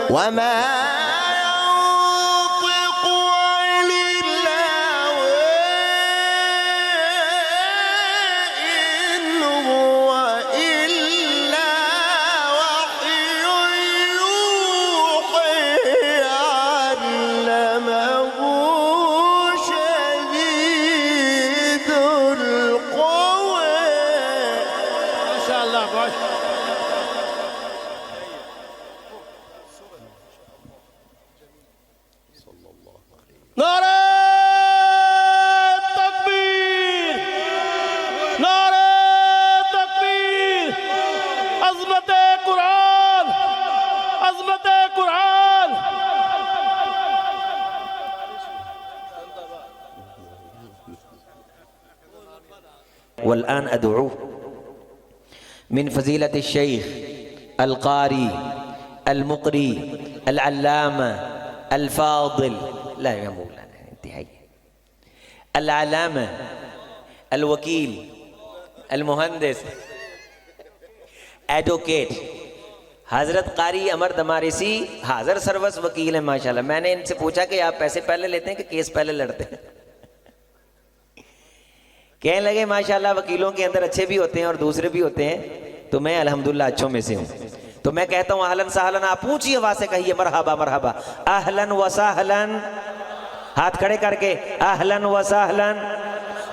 وما ينطق عن الهوى إن هو إلا وحي يوحى علمه شديد القوى. ما شاء الله. نعرہ تکبیر، نعرہ تکبیر، عظمت قرآن، عظمت قرآن. والآن أدعو من فضيلة الشيخ القاري المقري العلامة الفاضل، لا يا مولانا انتهي، العلامة الوكيل المهندس एडवोकेट हजरत कारी अमर दमारिसी हाजिर सर्वस वकील है माशाल्लाह। मैंने इनसे पूछा कि आप पैसे पहले लेते हैं कि केस पहले लड़ते हैं? कहने लगे माशाल्लाह वकीलों के अंदर अच्छे भी होते हैं और दूसरे भी होते हैं, तो मैं अल्हम्दुलिल्लाह अच्छों में से हूँ। तो मैं कहता हूँ अहलन सहलन, आप ऊंची आवाज से कहिए मरहबा मरहबा, अहलन व सहलन, हाथ खड़े करके अहलन व सहलन,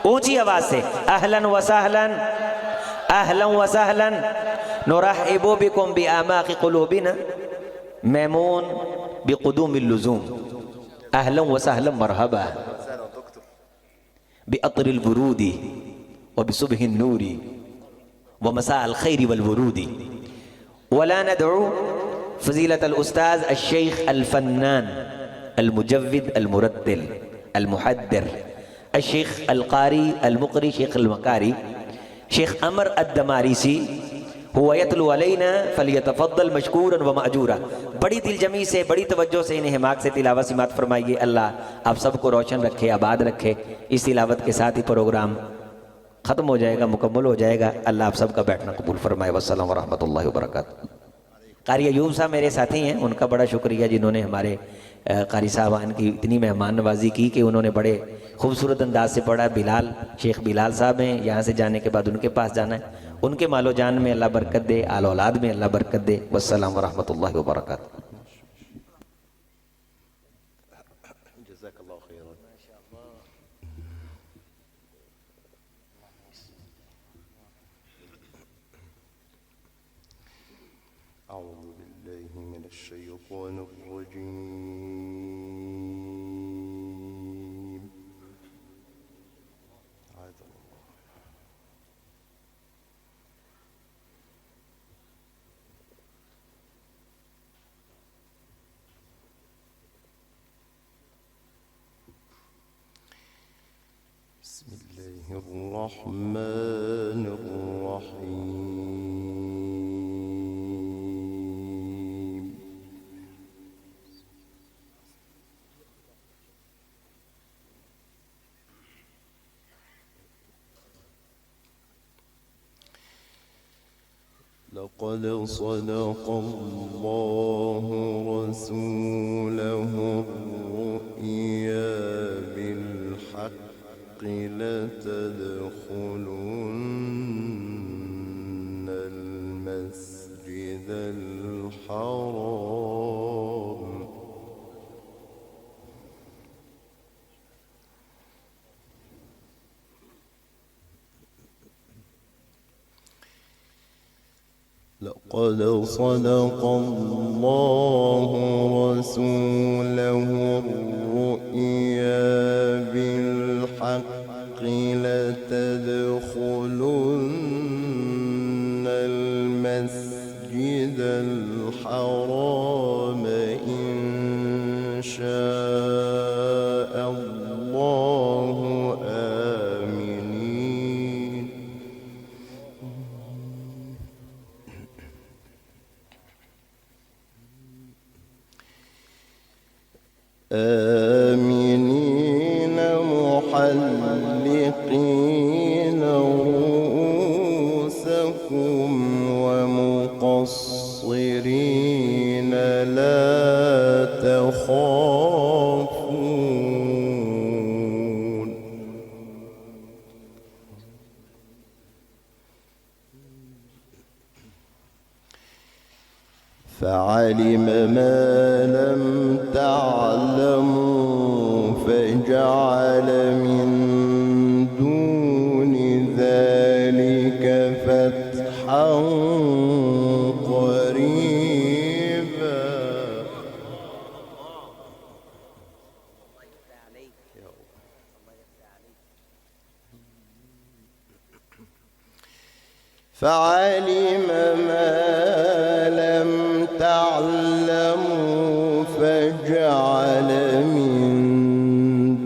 ऊंची आवाज से अहलन व सहलन, अहलन व सहलन, नुरहिबु बिकुम बिआमाक़ि क़ुलूबिना मैमून बिक़ुदूमिल लुज़ूम, अहलन व सहलन मरहबा बिअत्रिल वुरूदी व बिसुबहिन नूरी व मसाअल खैरि वल वुरूदी। वला नदउ फज़ीलत अल उस्ताज़ अल शेख अल फन्नान अल मुजव्विद अल मुरत्तिल अल मुहद्दिर अल शेख अल कारी अल मुक़री शेख अल मकारी शेख अमर अद-दमारिसी हुवा यतलू अलैना फलियतफ़द्दल मशकूरन व माजूरा। बड़ी दिलजमी से, बड़ी तवज्जो से इन्हें हिमाक से तिलावत सिमात फरमाइए। अल्लाह आप सबको रोशन रखे, आबाद रखे। इस तिलावत के साथ ही प्रोग्राम ख़त्म हो जाएगा, मुकम्मल हो जाएगा। अल्लाह आप सबका बैठना कबूल फरमाए। वस्सलाम व रहमतुल्लाहि व बरकातुहू। कारी अयूब साहब मेरे साथी हैं, उनका बड़ा शुक्रिया जिन्होंने हमारे कारी साहबान की इतनी मेहमान नवाजी की कि उन्होंने बड़े खूबसूरत अंदाज से पढ़ा। बिलाल शेख बिलाल साहब हैं, यहाँ से जाने के बाद उनके पास जाना है। उनके मालो जान में अल्लाह बरकत दे, आल औलाद में अल्लाह बरकत दे। वस्सलाम व रहमतुल्लाहि व बरकातुहू। أعوذ بالله من الشيطان الرجيم. بسم الله الرحمن الرحيم. لقد صدق الله رسوله الرؤيا بالحق لتدخلن المسجد الحرام لقد صدق الله رسوله الرؤيا بالحق لتدخلن المسجد الحرام إن شاء الله آمنين محلقين رؤوسكم ومقصرين لا تخافون فعلم ما لم تعلموا فجعل من دون ذلك فتحا قريبا. فعلم ما لم تعلموا فجعل من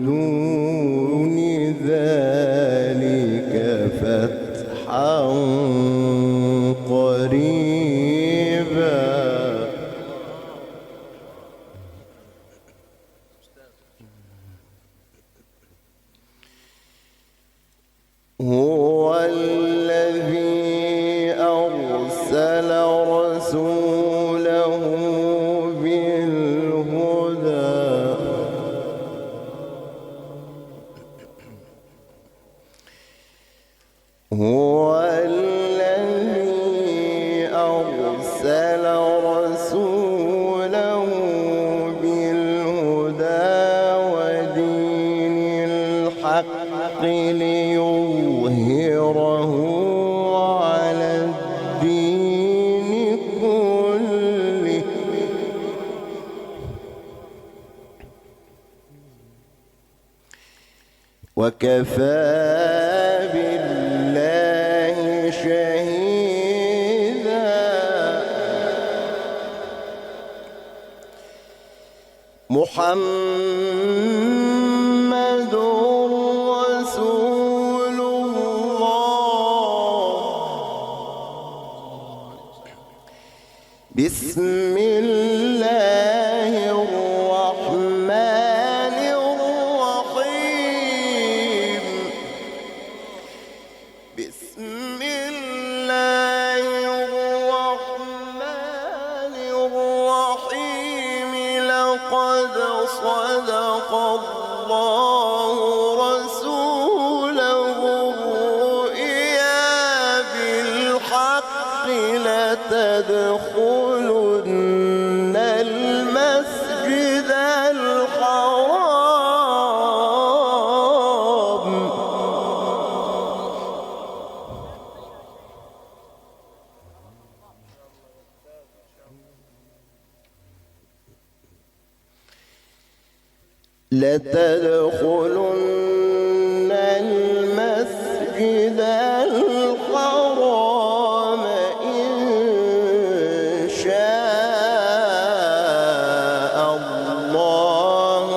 دون ذلك فتحا قريبا. هو الذي أرسل رسوله بالهدى هو الذي أرسل رسوله بالهدى ودين الحق ليظهره على الدين كله وكفى بالله شهيدا. محمد رسول الله. بسم الله الرحمن الرحيم. بسم الله الرحمن الرحيم. لقد صدق الله رسوله الرؤيا بالحق لتدخلن المسجد الحرام لتدخلن المسجد الحرام إن شاء الله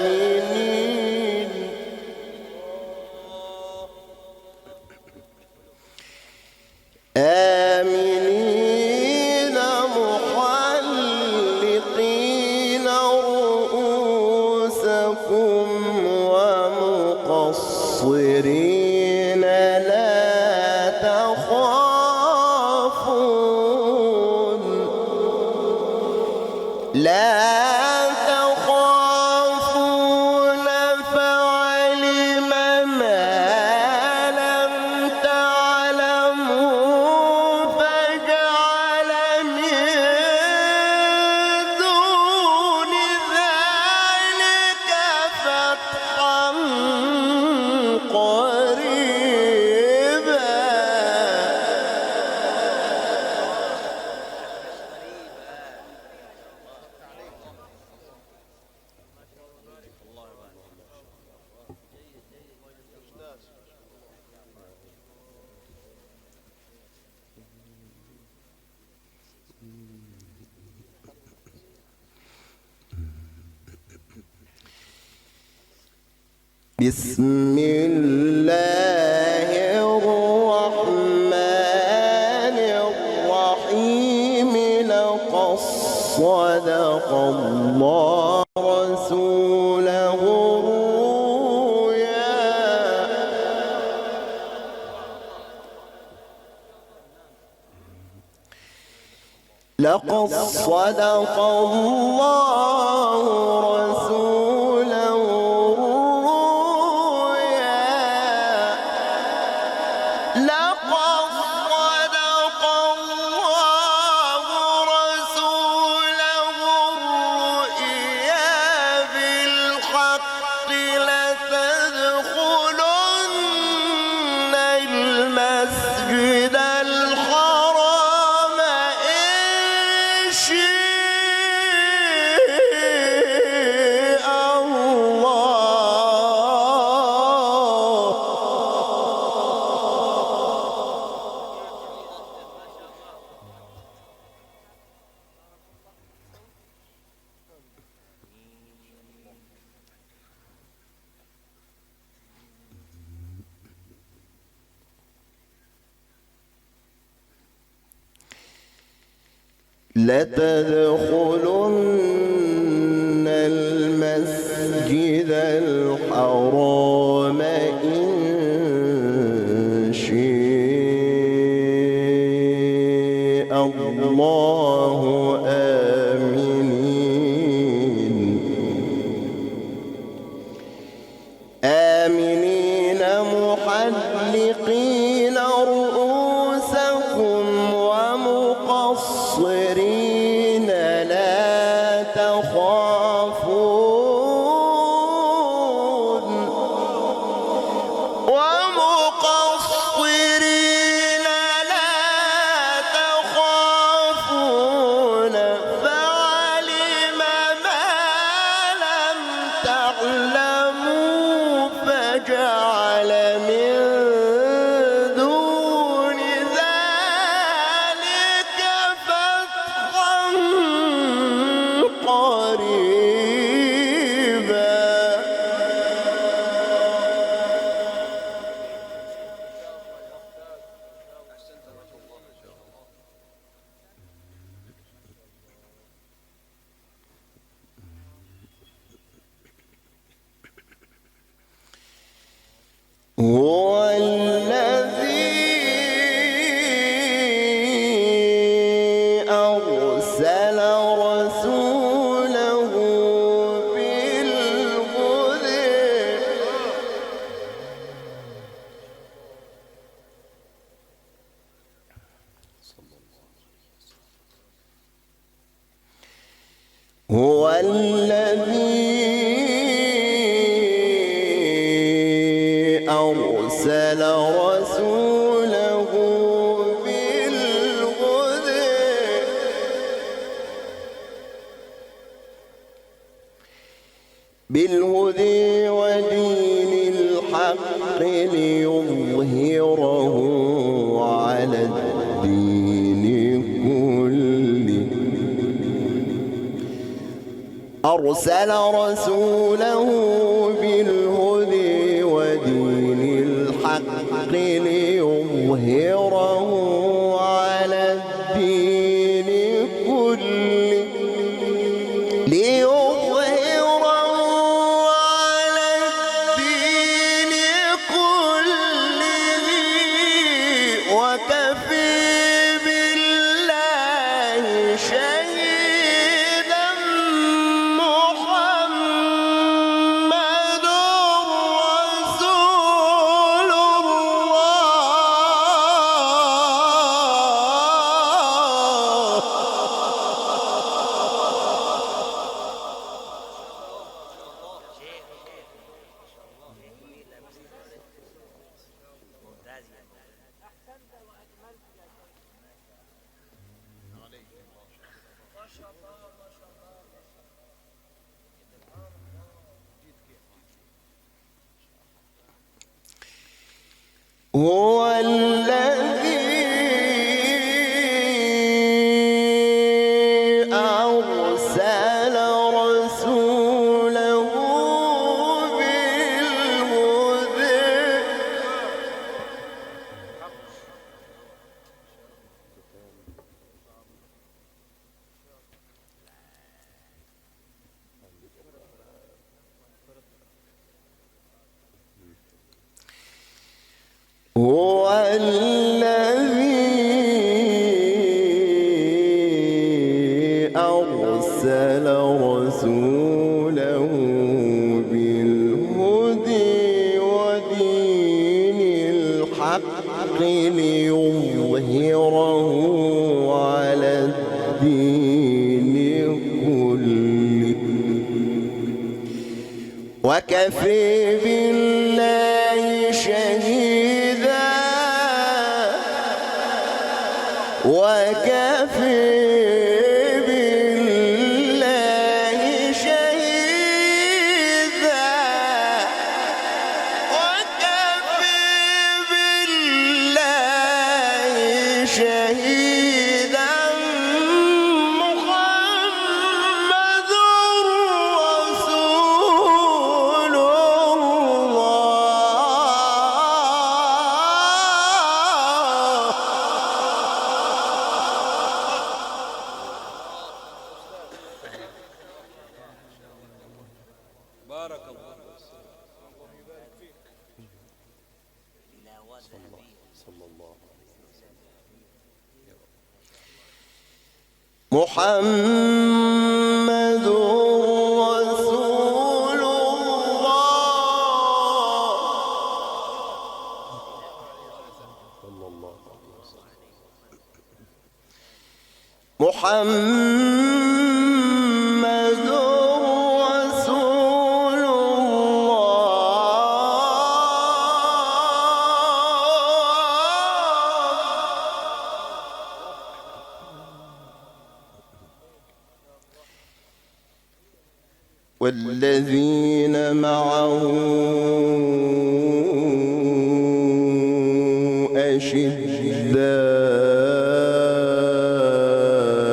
آمنين آمنين محلقين رؤوسكم ومقصرين لا تخافون فعلم ما لم تعلموا فجعل من دون ذلك فتحا قريبا. بسم الله الرحمن الرحيم. لقد صدق الله رسوله الرؤيا لقد صدق الله رسوله الرؤيا لقد صدق الله رسوله الرؤيا بالحق لتدخلن المسجد الحرام إن شاء الله. لتدخلن المسجد الحرام إن شاء الله آمنين محلقين رؤوسكم ومقصرين لا تخافون فعلم ما لم تعلموا فجعل من دون ذلك فتحا قريبا. هو الذي أرسل رسوله بالهدى هو الذي أرسل رسوله بالهدى ودين الحق ليظهره على الدين كله. أرسل رسوله بالهدى ودين الحق ليظهره على الدين كله وكفي بالله شهيدا محمد رسول هو الذي أرسل رسوله بالهدى هو الذي أرسل رسوله بالهدى ودين الحق ليظهره على الدين كله وكفى بالله شهيدا وكفى بالله شهيدا وكفى بالله شهيدا محمد رسول محمد رسول الله محمد رسول والذين معه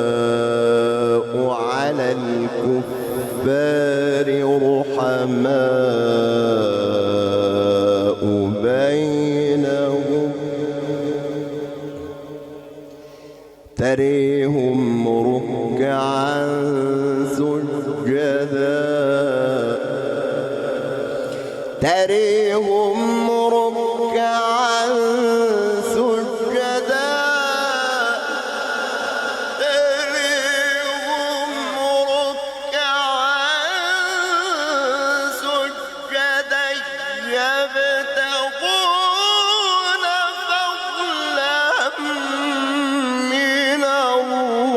أشداء على الكفار رحماء بينهم تريهم ركعا سجدا تريهم ركعا سجدا تريهم ركعا سجدا يبتغون فضلا من الله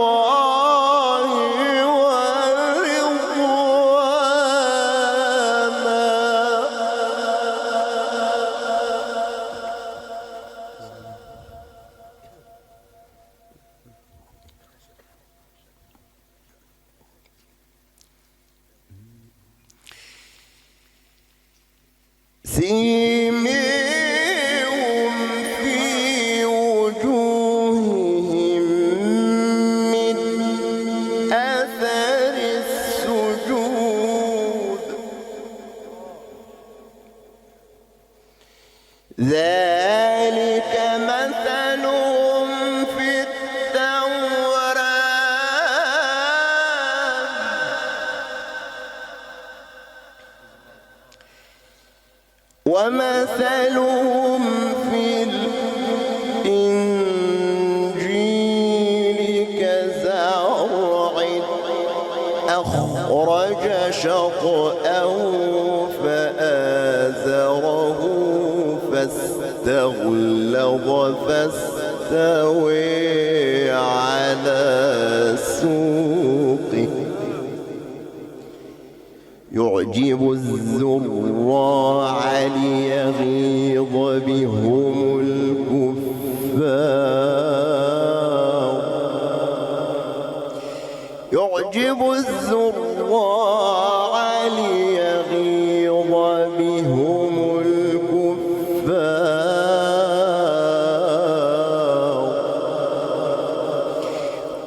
سيماهم في وجوههم من أثر السجود ذلك مثلهم في التوراة ومثلهم في الإنجيل كزرع أخرج شطأه فآزره فاستغلظ فاستوى على سوقه يعجب الزراع ليغيظ بهم الكفار يعجب الزراع ليغيظ بهم الكفار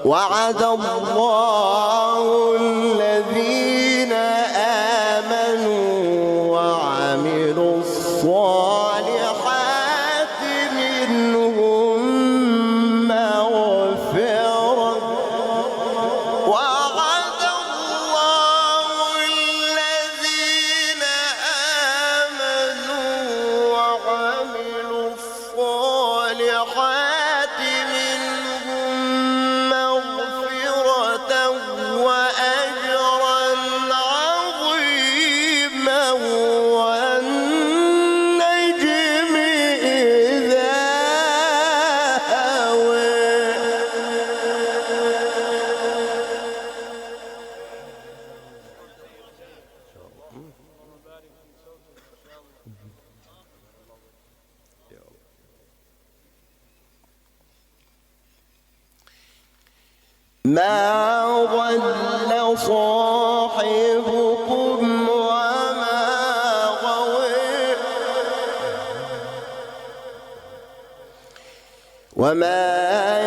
وعد الله الذين آمنوا وعملوا الصالحات منهم مغفرة وعد الله الذين ما ضل صاحبكم وما غوى وما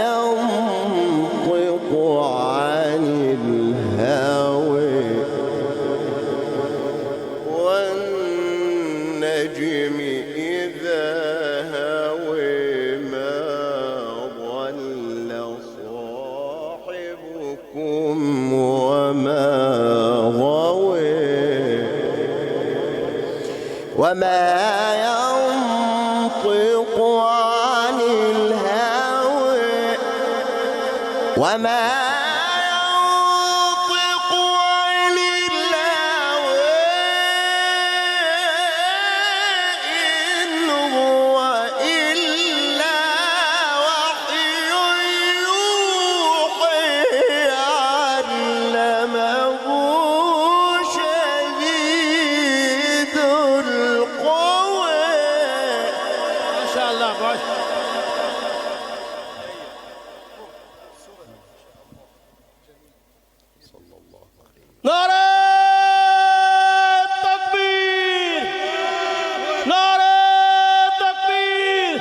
ينطق عن الهوى والنجم إذا هوى ما ضل صاحبكم وما غوى وما ينطق عن الهوى وما ينطق عن الهوى إن هو إلا وحي يوحي علمه شديد القوى. ما شاء الله نعرہ تکبیر نعرہ تکبیر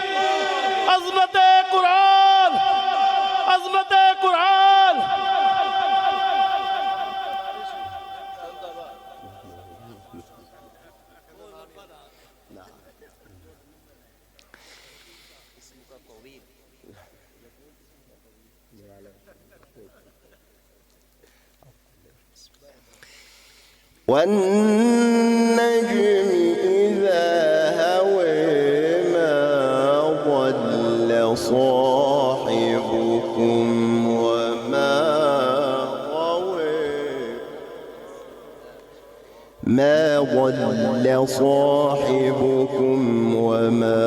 عظمت قرآن عظمت قرآن والنجم إذا هوى ما ضل صاحبكم وما غوى ما ضل صاحبكم وما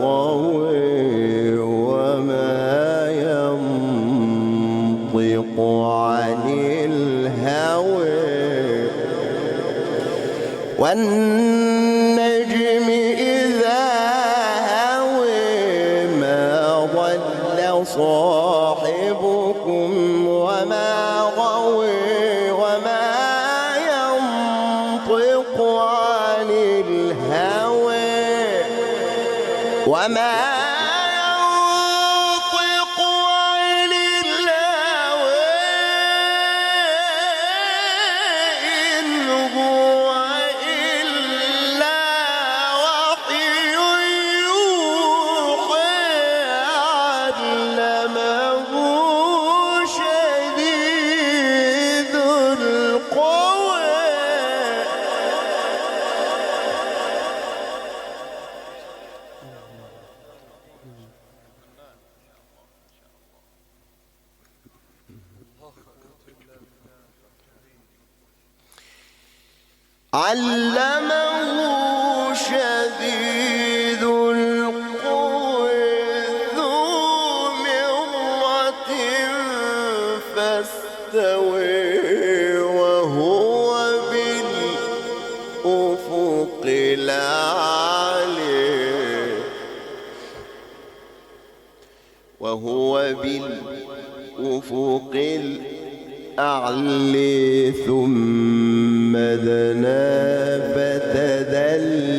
غوى وما ينطق عن الهوى والنجم إذا هوى ما ضل صاحبكم وما غوى وما ينطق عن الهوى وما ينطق عن الهوى إن هو إلا وحي يوحي علمه شديد القوى. علمه شديد القوى ذو مرة فاستوى وهو بالأفق الأعلى وهو بالأفق الأعلى ثم دنا فتدلي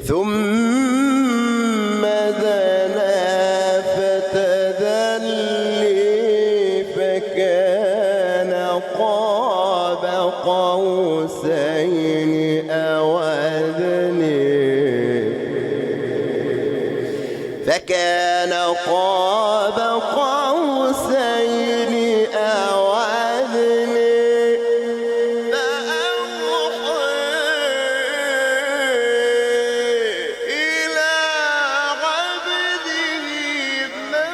ثم دنا فتدلي فكان قاب قوسين أو أدنى فكان قاب قوسين أو أدنى فأوحى إلى عبده ما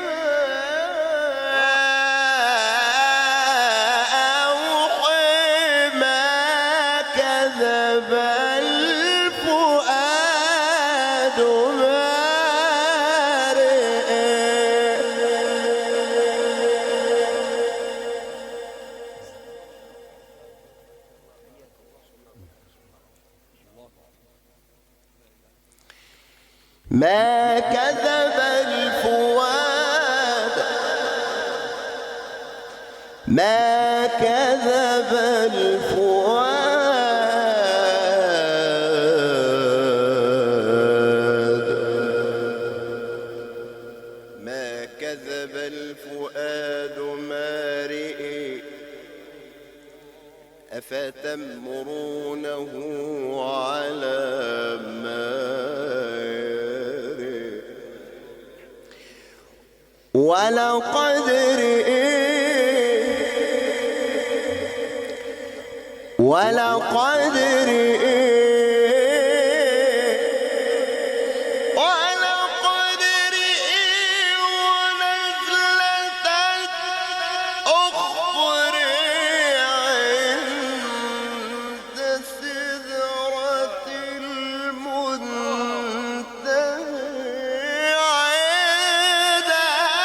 أوحى ما كذب الفؤاد ما ما كذب الفؤاد ما كذب الفؤاد ما كذب الفؤاد ما رئي أفتمرونه على ما يري ولقد رئي ولقد رئي ولقد رئي ونزلة أخرى عند سدرة المنتهى عندها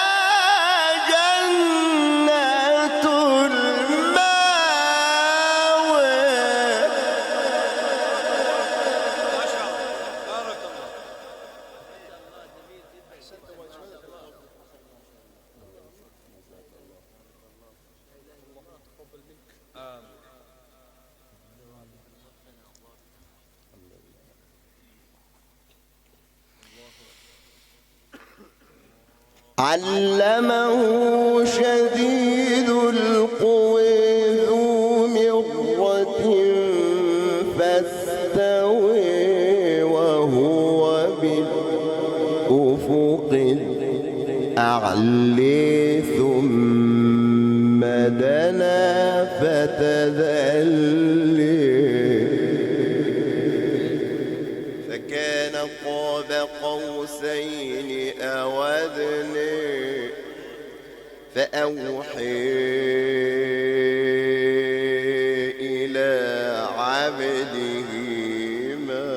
جنة المأوى علمه شديد القوى ذو مرة فاستوى وهو بالأفق الأعلى ثم دنا فتدلي فكان قاب قوسين أو أدنى فأوحي إلى عبده ما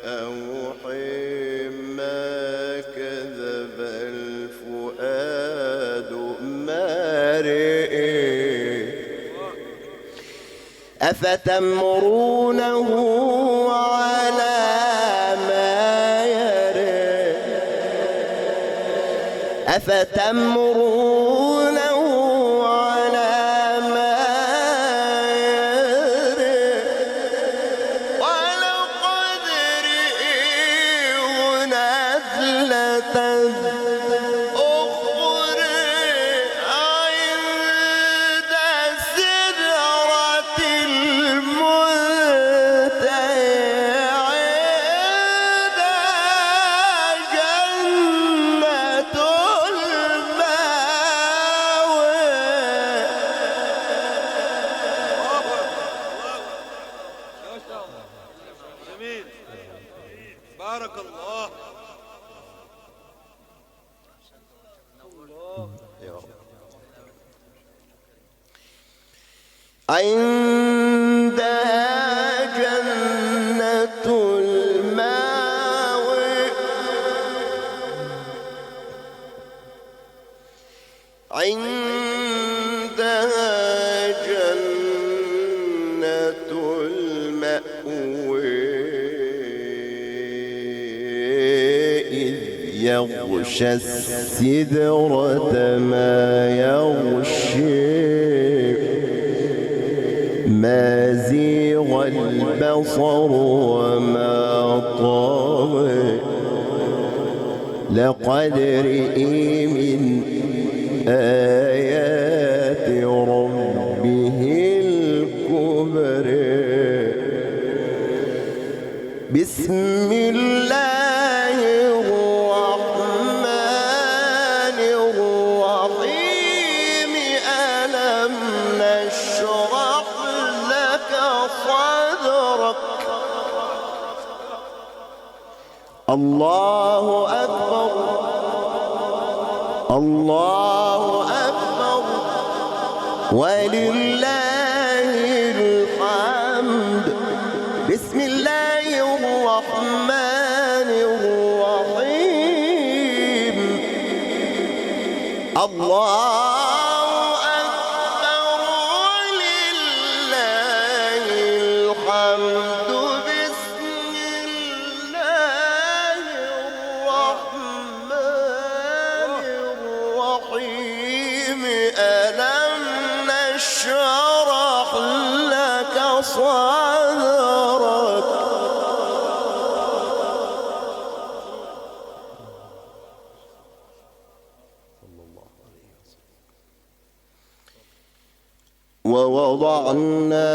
أوحي ما كذب الفؤاد ما رئي أفتمرونه على ما يرى أفتمرونه على ما يرى ولقد رئيه نزلة أخرى عند سدرة المنتهى عندها جنة المأوى جميل. بارك الله. عندها جنة المأوى عندها جنة المأوى إذ يغشى السدرة ما يغشي ما زيغ البصر وما طغى لقد رئي من آيات ربه الكبرى بسم الله الرحمن الرحيم ألم نشرح لك صدرك الله أكبر الله أكبر ولله الحمد بسم الله الرحمن الرحيم الله أكبر ولله الحمد بسم الله الرحمن الرحيم ألم نشرح لك صدرك ووضعنا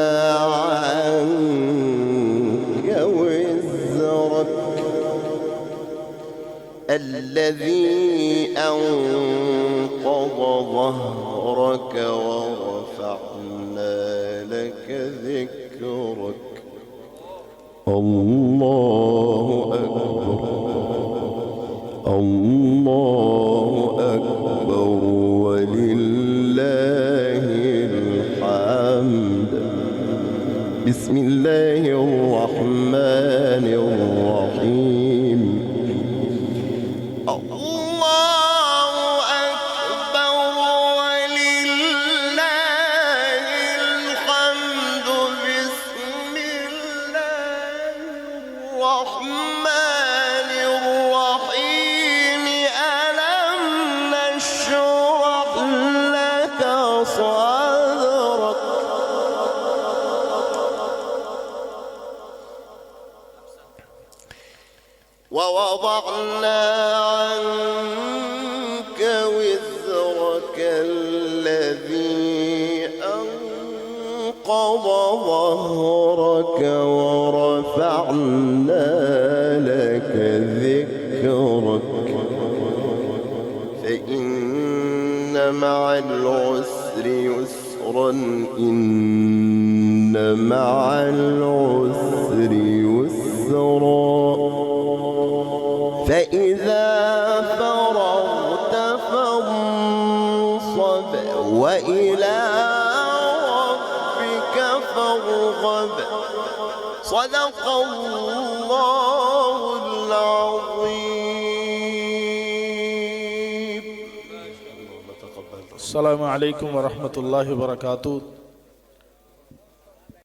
عنك وزرك الذي أنقض ظهرك ورفعنا لك ذكرك الله أكبر الله أكبر ولله الحمد بسم الله الرحمن الرحيم الله أكبر ولله الحمد بسم الله الرحمن الرحيم ألم نشرح لك صدرك ووضعنا عنك وزرك الذي أنقض ظهرك ورفعنا لك ذكرك فإن مع العسر يسرا إن مع العسر يسرا فإذا فرغت فانصب وإلى ربك فارغب صدق الله العظيم. السلام عليكم ورحمة الله وبركاته.